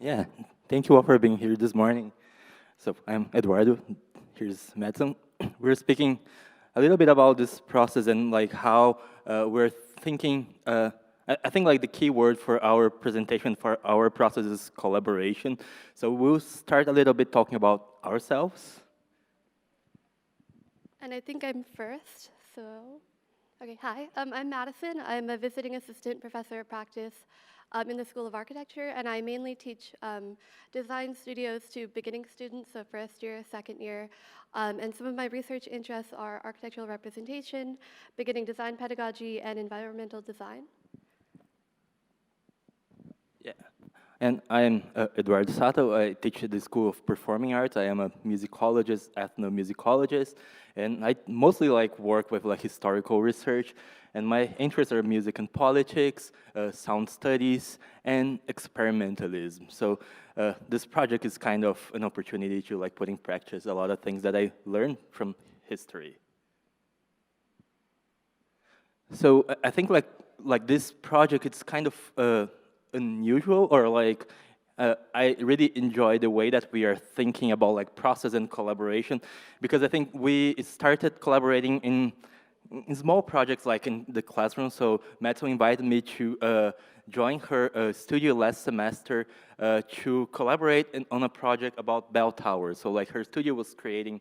Yeah, thank you all for being here this morning. So I'm Eduardo, here's Madison. We're speaking a little bit about this process and like how we're thinking, I think like the key word for our presentation for our process is collaboration. So we'll start a little bit talking about ourselves. And I think I'm first, so, okay, hi. I'm Madison. I'm a visiting assistant professor of practice in the School of Architecture, and I mainly teach design studios to beginning students, so first year, second year. And some of my research interests are architectural representation, beginning design pedagogy, and environmental design. Yeah. And I'm Eduardo Sato. I teach at the School of Performing Arts. I am a musicologist, ethnomusicologist, and I mostly like work with like historical research. And my interests are music and politics, sound studies, and experimentalism. So this project is kind of an opportunity to like put in practice a lot of things that I learned from history. So I think like this project, it's kind of unusual, or like I really enjoy the way that we are thinking about like process and collaboration, because I think we started collaborating in small projects like in the classroom. So Metal invited me to join her studio last semester to collaborate on a project about bell towers. So like her studio was creating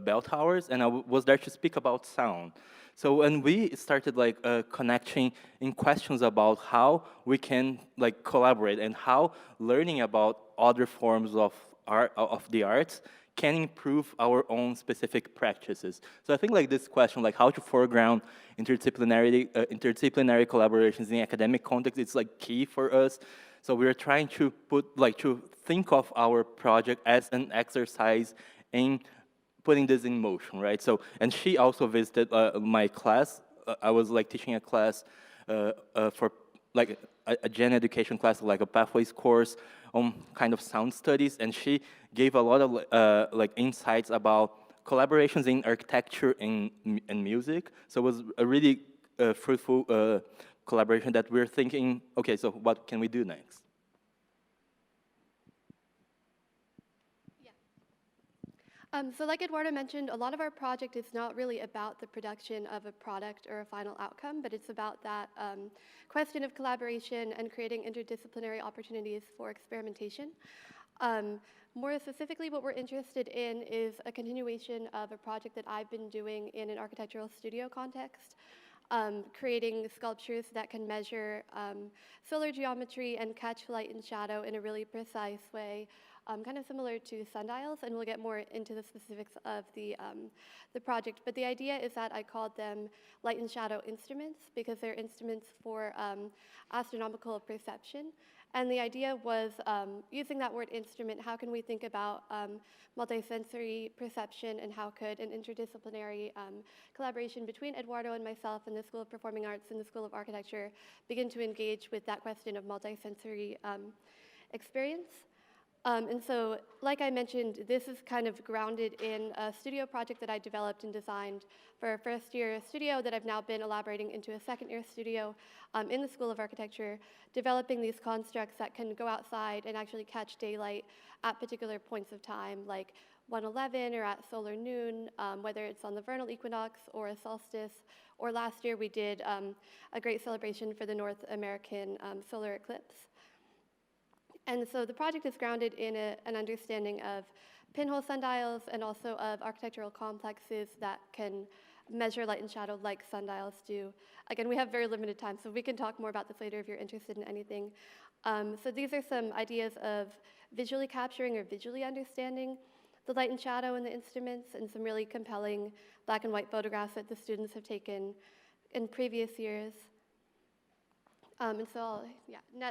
bell towers, and I was there to speak about sound. So when we started like connecting in questions about how we can like collaborate and how learning about other forms of art of the arts can improve our own specific practices. So I think like this question, like how to foreground interdisciplinary collaborations in academic context, it's like key for us. So we're trying to to think of our project as an exercise in putting this in motion, right? So, and she also visited my class. I was like teaching a class for like a gen education class, like a pathways course on kind of sound studies, and she gave a lot of like insights about collaborations in architecture and music. So it was a really fruitful collaboration that we're thinking, okay, so what can we do next? So like Eduardo mentioned, a lot of our project is not really about the production of a product or a final outcome, but it's about that question of collaboration and creating interdisciplinary opportunities for experimentation. More specifically, what we're interested in is a continuation of a project that I've been doing in an architectural studio context, creating sculptures that can measure solar geometry and catch light and shadow in a really precise way, kind of similar to sundials, and we'll get more into the specifics of the project. But the idea is that I called them light and shadow instruments because they're instruments for astronomical perception. And the idea was using that word instrument, how can we think about multisensory perception, and how could an interdisciplinary collaboration between Eduardo and myself in the School of Performing Arts and the School of Architecture begin to engage with that question of multisensory experience. And so, like I mentioned, this is kind of grounded in a studio project that I developed and designed for a first year studio that I've now been elaborating into a second year studio in the School of Architecture, developing these constructs that can go outside and actually catch daylight at particular points of time, like 1:11 or at solar noon, whether it's on the vernal equinox or a solstice. Or last year we did a great celebration for the North American solar eclipse. And so the project is grounded in an understanding of pinhole sundials and also of architectural complexes that can measure light and shadow like sundials do. Again, we have very limited time, so we can talk more about this later if you're interested in anything. So these are some ideas of visually capturing or visually understanding the light and shadow in the instruments, and some really compelling black and white photographs that the students have taken in previous years. And so,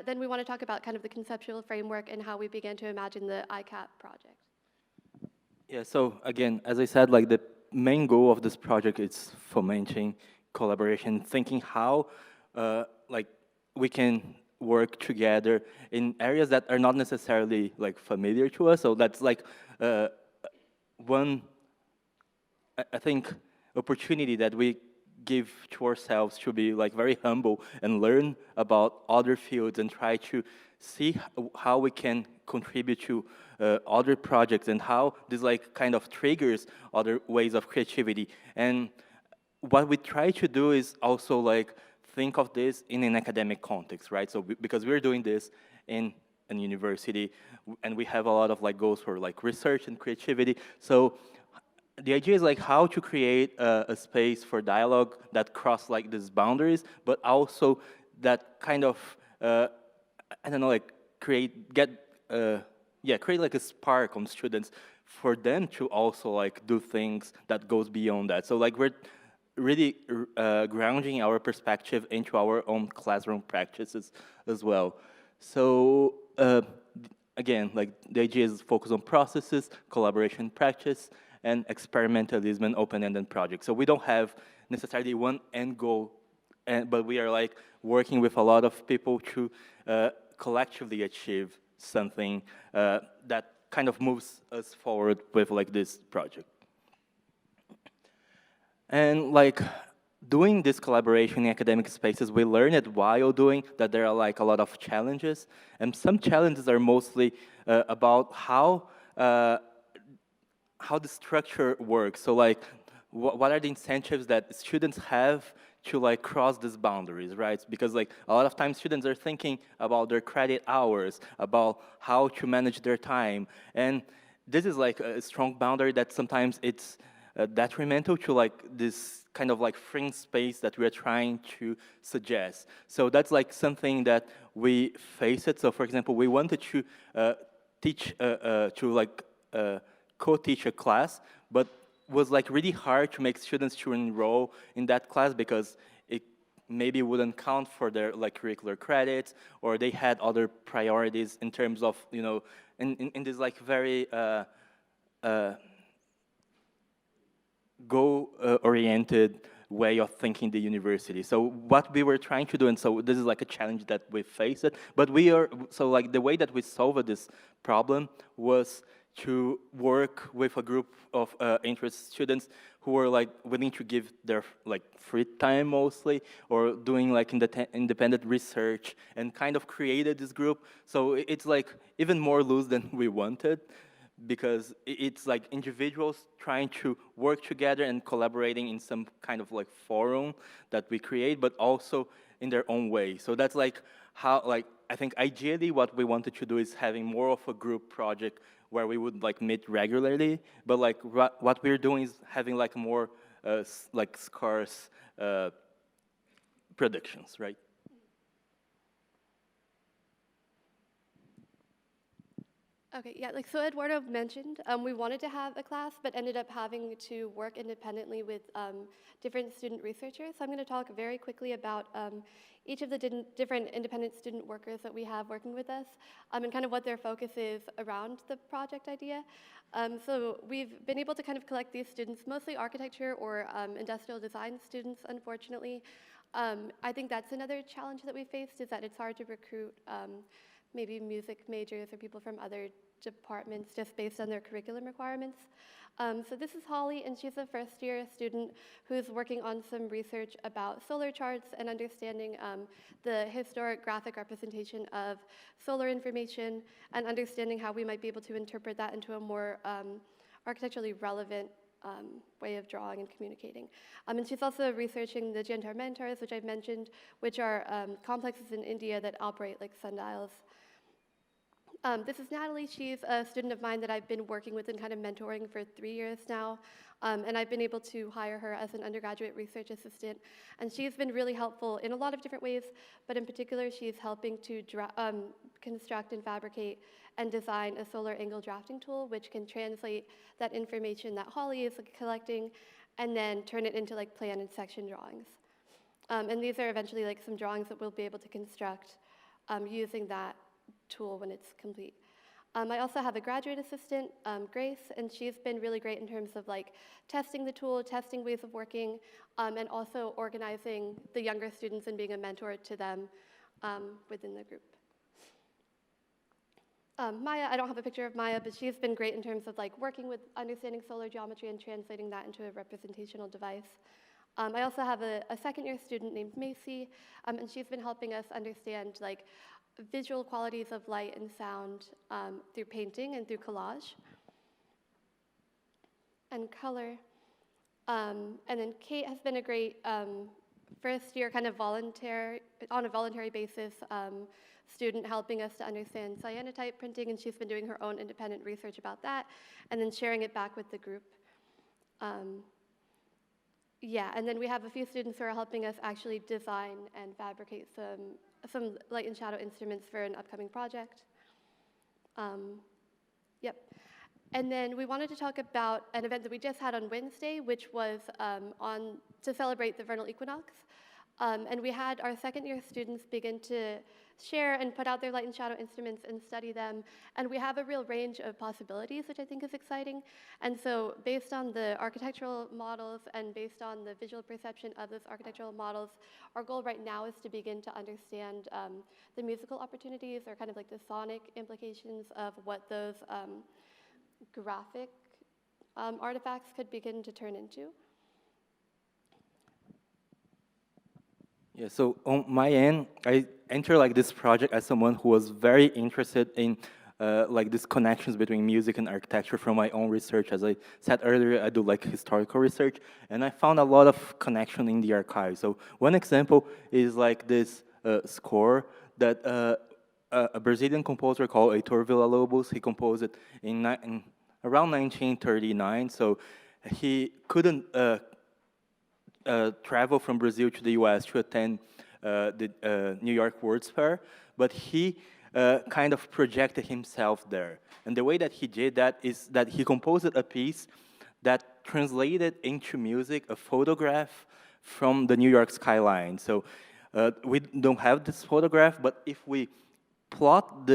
then we want to talk about kind of the conceptual framework and how we began to imagine the ICAT project. Yeah, so again, as I said, like the main goal of this project is fomenting collaboration, thinking how like we can work together in areas that are not necessarily like familiar to us. So that's like one, I think, opportunity that we give to ourselves to be like very humble and learn about other fields and try to see how we can contribute to other projects and how this like kind of triggers other ways of creativity. And what we try to do is also like think of this in an academic context, right? So because we're doing this in a university and we have a lot of like goals for like research and creativity. So the idea is like how to create a space for dialogue that cross like these boundaries, but also that kind of I don't know, like create like a spark on students for them to also like do things that goes beyond that. So like we're really grounding our perspective into our own classroom practices as well. So again, like the idea is focus on processes, collaboration practice, and experimentalism and open-ended projects. So we don't have necessarily one end goal, but we are like working with a lot of people to collectively achieve something that kind of moves us forward with like this project. And like doing this collaboration in academic spaces, we learned while doing that there are like a lot of challenges, and some challenges are mostly about how the structure works. So like, what are the incentives that students have to like cross these boundaries, right? Because like a lot of times students are thinking about their credit hours, about how to manage their time, and this is like a strong boundary that sometimes it's detrimental to like this kind of like free space that we're trying to suggest. So that's like something that we face it. So for example, we wanted to teach to like co-teach a class, but was like really hard to make students to enroll in that class because it maybe wouldn't count for their like curricular credits, or they had other priorities in terms of, you know, in this like very goal-oriented way of thinking the university. So what we were trying to do, and so this is like a challenge that we faced it, but we are, so like the way that we solved this problem was to work with a group of interested students who were like willing to give their like free time mostly, or doing like independent research, and kind of created this group. So it's like even more loose than we wanted, because it's like individuals trying to work together and collaborating in some kind of like forum that we create, but also in their own way. So that's like how, like, I think ideally what we wanted to do is having more of a group project where we would like meet regularly, but like what we're doing is having like more like scarce productions, right? Okay, yeah, like so Eduardo mentioned, we wanted to have a class, but ended up having to work independently with different student researchers. So I'm going to talk very quickly about each of the different independent student workers that we have working with us, and kind of what their focus is around the project idea. So we've been able to kind of collect these students, mostly architecture or industrial design students, unfortunately. I think that's another challenge that we faced, is that it's hard to recruit maybe music majors or people from other departments just based on their curriculum requirements. So this is Holly, and she's a first-year student who's working on some research about solar charts and understanding the historic graphic representation of solar information, and understanding how we might be able to interpret that into a more architecturally relevant way of drawing and communicating. And she's also researching the Jantar Mentars, which I've mentioned, which are complexes in India that operate like sundials. This is Natalie. She's a student of mine that I've been working with and kind of mentoring for 3 years now. And I've been able to hire her as an undergraduate research assistant. And she's been really helpful in a lot of different ways, but in particular, she's helping to construct and fabricate and design a solar angle drafting tool, which can translate that information that Holly is collecting and then turn it into like plan and section drawings. And these are eventually like some drawings that we'll be able to construct using that tool when it's complete. I also have a graduate assistant, Grace, and she's been really great in terms of like testing the tool, testing ways of working, and also organizing the younger students and being a mentor to them within the group. Maya, I don't have a picture of Maya, but she's been great in terms of like working with understanding solar geometry and translating that into a representational device. I also have a second-year student named Macy, and she's been helping us understand like visual qualities of light and sound through painting and through collage and color. And then Kate has been a great first-year kind of on a voluntary basis student helping us to understand cyanotype printing, and she's been doing her own independent research about that and then sharing it back with the group. Yeah, and then we have a few students who are helping us actually design and fabricate some light and shadow instruments for an upcoming project. Yep. And then we wanted to talk about an event that we just had on Wednesday, which was to celebrate the vernal equinox. And we had our second-year students begin to share and put out their light and shadow instruments and study them. And we have a real range of possibilities, which I think is exciting. And so based on the architectural models and based on the visual perception of those architectural models, our goal right now is to begin to understand the musical opportunities or kind of like the sonic implications of what those graphic artifacts could begin to turn into. Yeah, so on my end, I entered like this project as someone who was very interested in like these connections between music and architecture from my own research. As I said earlier, I do like historical research, and I found a lot of connection in the archive. So one example is like this score that a Brazilian composer called Heitor Villa-Lobos, he composed it in around 1939. So he couldn't travel from Brazil to the US to attend the New York World's Fair, but he kind of projected himself there. And the way that he did that is that he composed a piece that translated into music a photograph from the New York skyline. So we don't have this photograph, but if we plot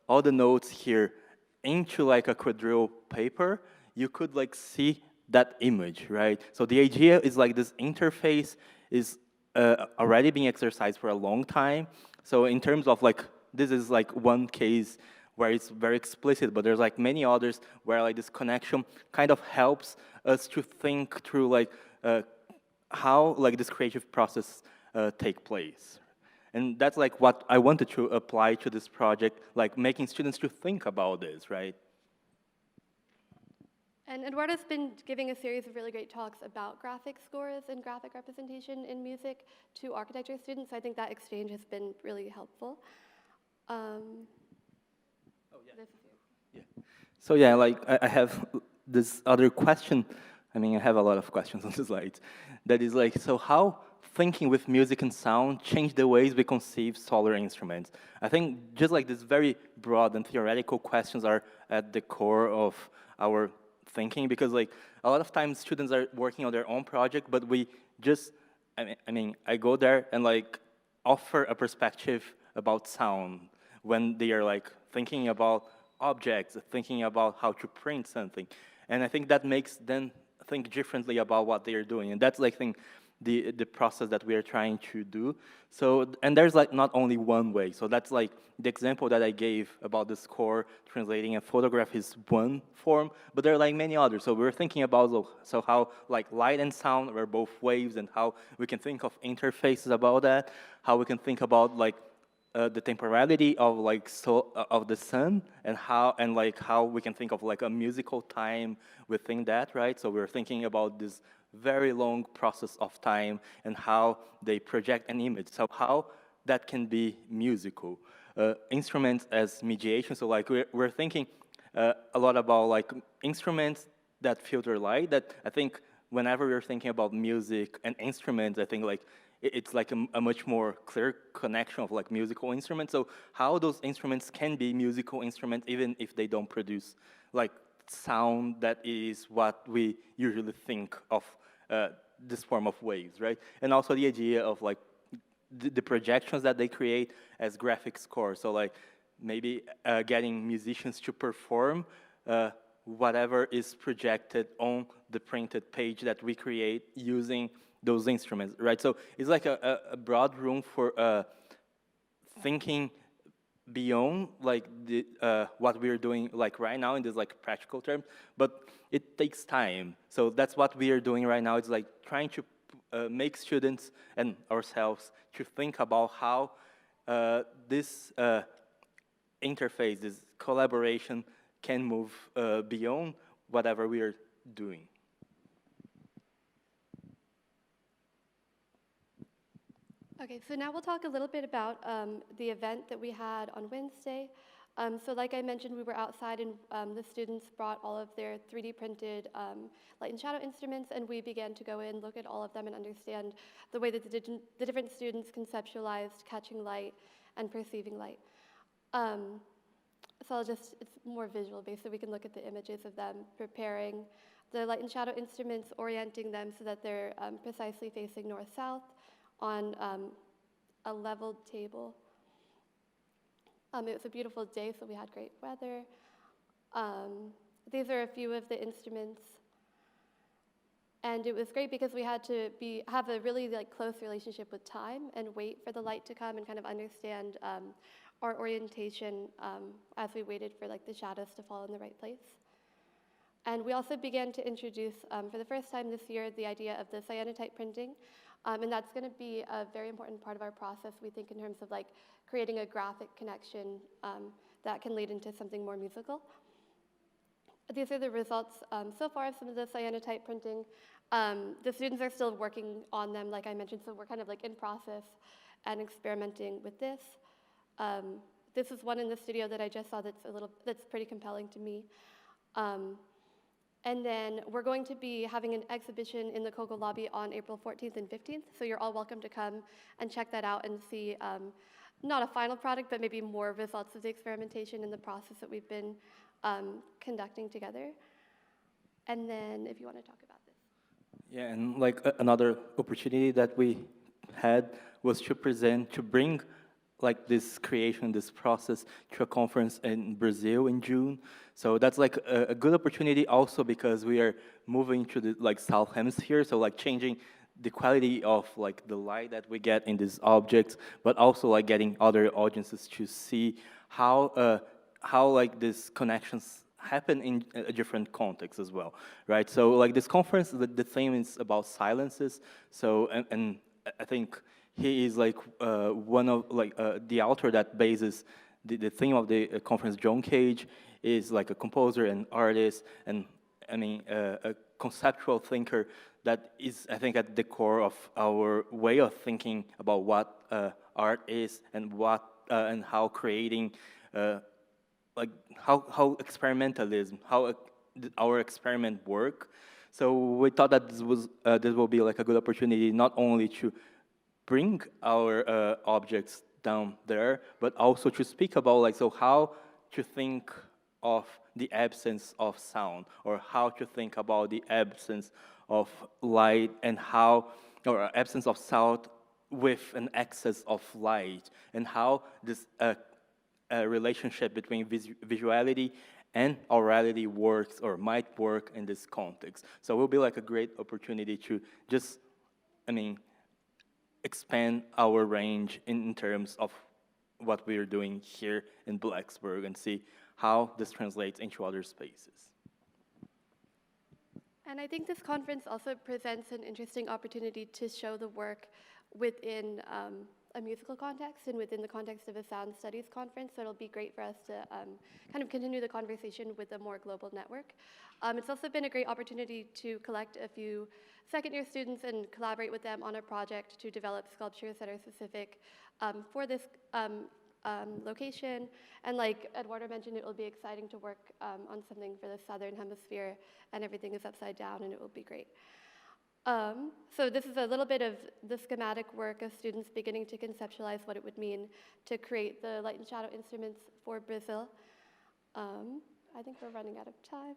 all the notes here into like a quadrille paper, you could like see that image, right? So the idea is like this interface is already being exercised for a long time. So in terms of like, this is like one case where it's very explicit, but there's like many others where like this connection kind of helps us to think through like how like this creative process take place. And that's like what I wanted to apply to this project, like making students to think about this, right? And Eduardo's been giving a series of really great talks about graphic scores and graphic representation in music to architecture students. So I think that exchange has been really helpful. Oh, yeah. This is you. Yeah. So yeah, like I have this other question. I mean, I have a lot of questions on the slides. That is like, so how thinking with music and sound change the ways we conceive solar instruments? I think just like these very broad and theoretical questions are at the core of our thinking, because like a lot of times students are working on their own project, but we just, I go there and like offer a perspective about sound when they are like thinking about objects, thinking about how to print something. And I think that makes them think differently about what they are doing. And that's like the process that we are trying to do. So, and there's like not only one way. So that's like the example that I gave about the score translating a photograph is one form, but there are like many others. So we're thinking about so how like light and sound are both waves, and how we can think of interfaces about that, how we can think about like the temporality of like of the sun, and how we can think of like a musical time within that, right? So we're thinking about this very long process of time and how they project an image. So how that can be musical. Instruments as mediation. So like we're thinking a lot about like instruments that filter light. That I think whenever we're thinking about music and instruments, I think like it's like a much more clear connection of like musical instruments. So how those instruments can be musical instruments even if they don't produce like sound that is what we usually think of this form of waves, right? And also the idea of like the projections that they create as graphic scores. So like maybe getting musicians to perform whatever is projected on the printed page that we create using those instruments, right? So it's like a broad room for thinking beyond like what we're doing like right now in this like practical term, but it takes time. So that's what we are doing right now. It's like trying to make students and ourselves to think about how this interface, this collaboration can move beyond whatever we are doing. Okay, so now we'll talk a little bit about the event that we had on Wednesday. So like I mentioned, we were outside and the students brought all of their 3D printed light and shadow instruments, and we began to go in, look at all of them, and understand the way that the different students conceptualized catching light and perceiving light. So it's more visual based, so we can look at the images of them preparing the light and shadow instruments, orienting them so that they're precisely facing north-south on a leveled table. It was a beautiful day, so we had great weather. These are a few of the instruments. And it was great because we had to have a really close relationship with time and wait for the light to come and kind of understand our orientation as we waited for the shadows to fall in the right place. And we also began to introduce, for the first time this year, the idea of the cyanotype printing. And that's going to be a very important part of our process, we think, in terms of creating a graphic connection that can lead into something more musical. These are the results so far of some of the cyanotype printing. The students are still working on them, like I mentioned, so we're kind of in process and experimenting with this. This is one in the studio that I just saw that's pretty compelling to me. And then we're going to be having an exhibition in the Kogo lobby on April 14th and 15th, so you're all welcome to come and check that out and see not a final product, but maybe more results of the experimentation and the process that we've been conducting together. And then if you want to talk about this. Yeah, and another opportunity that we had was to bring this creation, this process to a conference in Brazil in June. So that's a good opportunity also because we are moving to the South Hemisphere, so changing the quality of the light that we get in these objects, but also getting other audiences to see how these connections happen in a different context as well, right? So this conference, the theme is about silences. So and I think he is one of the author that bases the theme of the conference. John Cage is a composer and artist, and I mean a conceptual thinker that is, I think, at the core of our way of thinking about what art is and and how creating how experimentalism, how our experiment work. So we thought that this will be a good opportunity not only to bring our objects down there, but also to speak about how to think of the absence of sound, or how to think about the absence of light, and or absence of sound with an excess of light, and how this relationship between visuality and aurality works or might work in this context. So it will be a great opportunity to just, expand our range in terms of what we're doing here in Blacksburg and see how this translates into other spaces. And I think this conference also presents an interesting opportunity to show the work within a musical context and within the context of a sound studies conference. So it'll be great for us to kind of continue the conversation with a more global network. It's also been a great opportunity to collect a few second-year students and collaborate with them on a project to develop sculptures that are specific for this location. And like Eduardo mentioned, it will be exciting to work on something for the Southern Hemisphere, and everything is upside down, and it will be great. So this is a little bit of the schematic work of students beginning to conceptualize what it would mean to create the light and shadow instruments for Brazil. I think we're running out of time.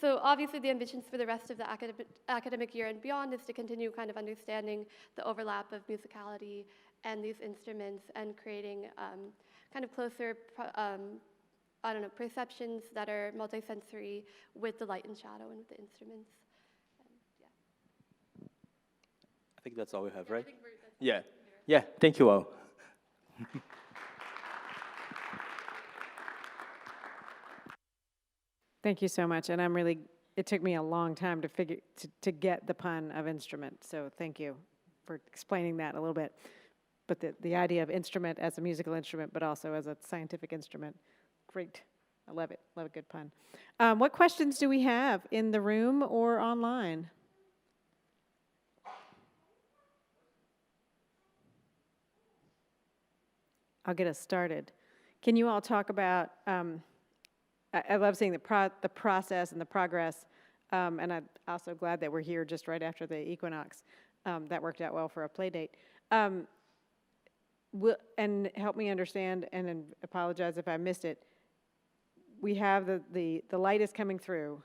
So obviously the ambitions for the rest of the academic year and beyond is to continue kind of understanding the overlap of musicality and these instruments, and creating kind of closer perceptions that are multisensory with the light and shadow and with the instruments. I think that's all we have, right? Yeah. Yeah, thank you all. Thank you so much, and I'm really it took me a long time to get the pun of instrument. So thank you for explaining that a little bit. But the idea of instrument as a musical instrument, but also as a scientific instrument, great. I love it. Love a good pun. What questions do we have in the room or online? I'll get us started. Can you all talk about, I love seeing the process and the progress, and I'm also glad that we're here just right after the equinox. That worked out well for a play date. And help me understand, and then apologize if I missed it. We have the light is coming through.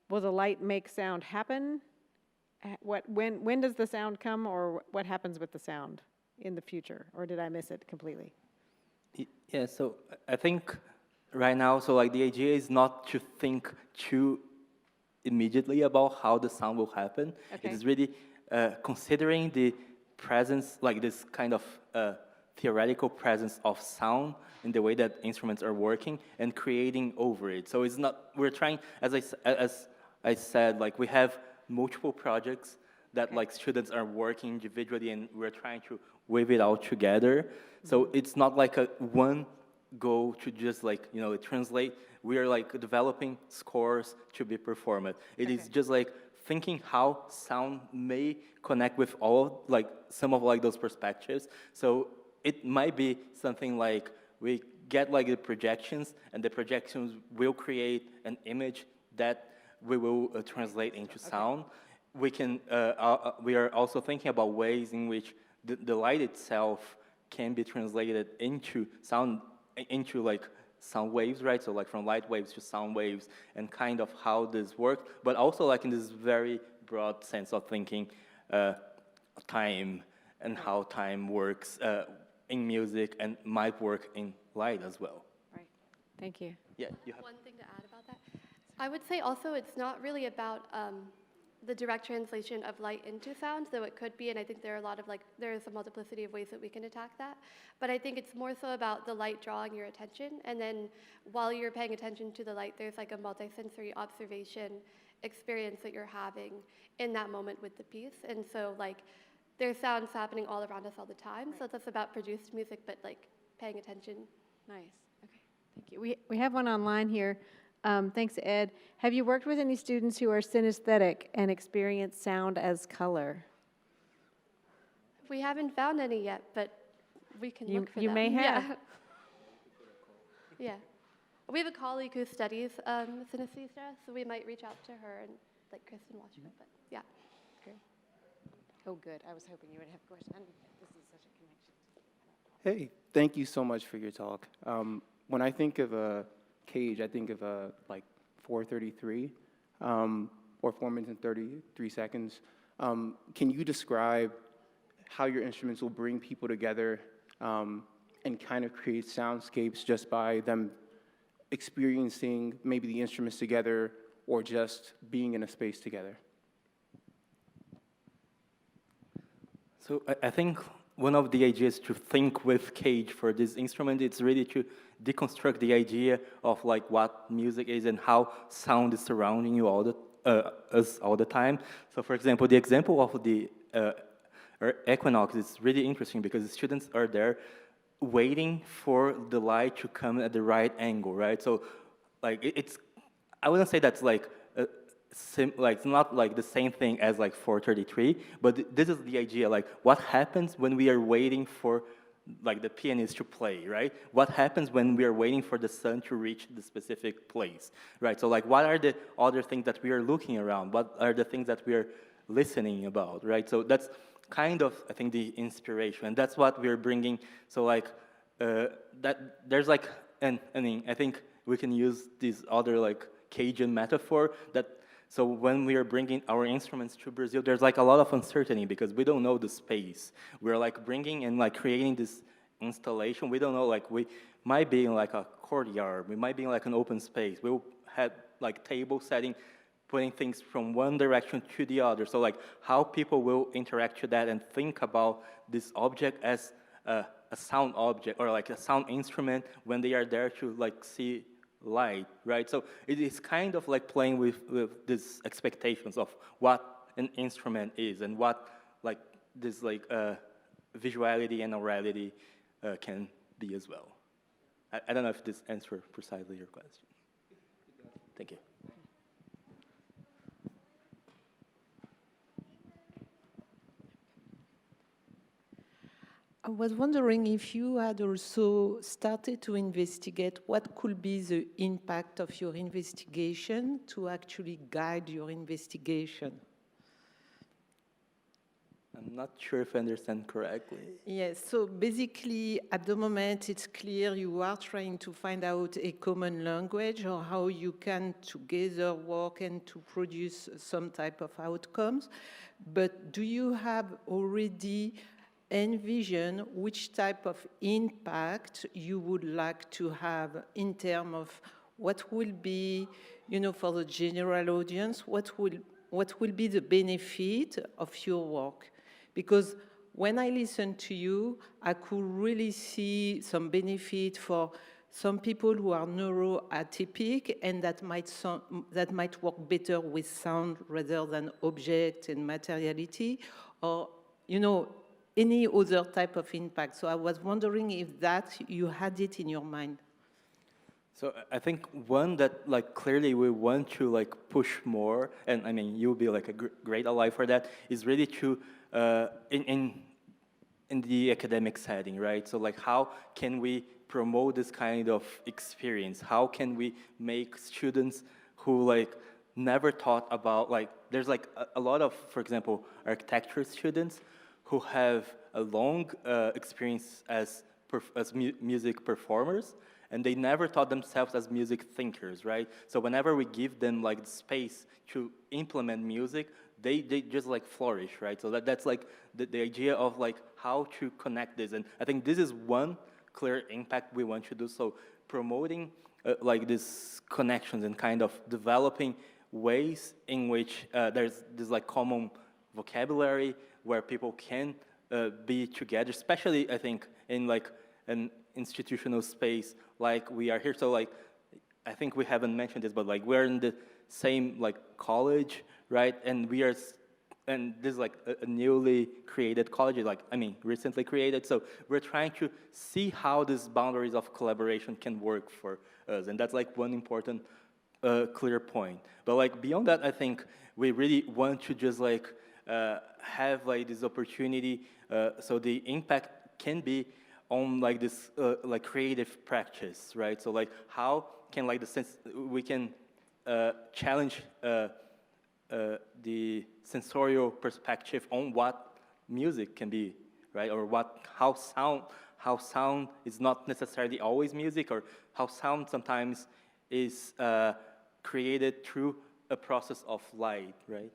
Will the light make sound happen? When does the sound come, or what happens with the sound in the future? Or did I miss it completely? Yeah, so I think right now, so like the idea is not to think too immediately about how the sound will happen. Okay. It is really considering the presence, like this kind of theoretical presence of sound in the way that instruments are working and creating over it. So it's not, we're trying, as I said, like we have multiple projects that like students are working individually, and we're trying to weave it all together. So it's not like a one goal to just like, translate. We are like developing scores to be performed. It is just like thinking how sound may connect with all, like some of like those perspectives. So it might be something like we get like the projections, and the projections will create an image that we will translate into sound. We can. We are also thinking about ways in which the light itself can be translated into sound, into like sound waves, right? So like from light waves to sound waves, and kind of how this works, but also like in this very broad sense of thinking time and how time works in music and might work in light as well. Right. Thank you. Yeah, you have One thing to add about that. I would say also it's not really about the direct translation of light into sound, though it could be, and I think there are a lot of there is a multiplicity of ways that we can attack that. But I think it's more so about the light drawing your attention, and then while you're paying attention to the light, there's like a multisensory observation experience that you're having in that moment with the piece. And so like there's sounds happening all around us all the time, so that's about produced music, but like paying attention. Nice. Okay. Thank you. We have one online here. Thanks, Ed. Have you worked with any students who are synesthetic and experience sound as color? We haven't found any yet, but we can look for them. You may have. Yeah. Yeah. We have a colleague who studies synesthesia, so we might reach out to her and like Kristen Washington, but yeah. Great. Oh, good. I was hoping you would have a question. This is such a connection. Hey, thank you so much for your talk. When I think of a cage, I think of like 4:33 or 4 minutes and 33 seconds. Can you describe how your instruments will bring people together and kind of create soundscapes just by them experiencing maybe the instruments together or just being in a space together? So I think one of the ideas to think with Cage for this instrument is really to deconstruct the idea of like what music is and how sound is surrounding you us all the time. So for example, the example of the equinox is really interesting because the students are there waiting for the light to come at the right angle, right? So like it's, I wouldn't say that's like it's not like the same thing as like 4:33, but this is the idea, like what happens when we are waiting for like the pianist to play, right? What happens when we are waiting for the sun to reach the specific place, right? So like what are the other things that we are looking around? What are the things that we are listening about, right? So that's kind of, I think, the inspiration, and that's what we're bringing. So like that there's like, and I mean, I think we can use this other like Cajun metaphor that, so when we are bringing our instruments to Brazil, there's like a lot of uncertainty because we don't know the space. We're like bringing and like creating this installation. We don't know, like we might be in like a courtyard. We might be in like an open space. We'll have like table setting, putting things from one direction to the other. So like how people will interact to that and think about this object as a sound object or like a sound instrument when they are there to like see light, right? So it is kind of like playing with these expectations of what an instrument is and what like this like visuality and orality can be as well. I don't know if this answers precisely your question. Thank you. I was wondering if you had also started to investigate what could be the impact of your investigation to actually guide your investigation. I'm not sure if I understand correctly. Yes, so basically at the moment it's clear you are trying to find out a common language or how you can together work and to produce some type of outcomes. But do you have already envision which type of impact you would like to have in terms of what will be, you know, for the general audience, what will be the benefit of your work? Because when I listen to you, I could really see some benefit for some people who are neuroatypic and that might work better with sound rather than object and materiality, or, you know, any other type of impact. So I was wondering if that you had it in your mind. So I think one that like clearly we want to like push more, and I mean you'll be like a great ally for that, is really to in the academic setting, right? So like how can we promote this kind of experience? How can we make students who like never thought about like there's like a lot of, for example, architecture students who have a long experience as music performers, and they never thought themselves as music thinkers, right? So whenever we give them like space to implement music, they just like flourish, right? So that's like the idea of like how to connect this, and I think this is one clear impact we want to do. So promoting like these connections and kind of developing ways in which there's this like common vocabulary where people can be together, especially I think in like an institutional space like we are here. So like, I think we haven't mentioned this, but like we're in the same like college, right? And we are, and this is like a newly created college, like, I mean, recently created. So we're trying to see how these boundaries of collaboration can work for us. And that's like one important clear point. But like beyond that, I think we really want to just like have like this opportunity so the impact can be on like this like creative practice, right? So like how can like we can challenge the sensorial perspective on what music can be, right? Or how sound is not necessarily always music, or how sound sometimes is created through a process of light, right?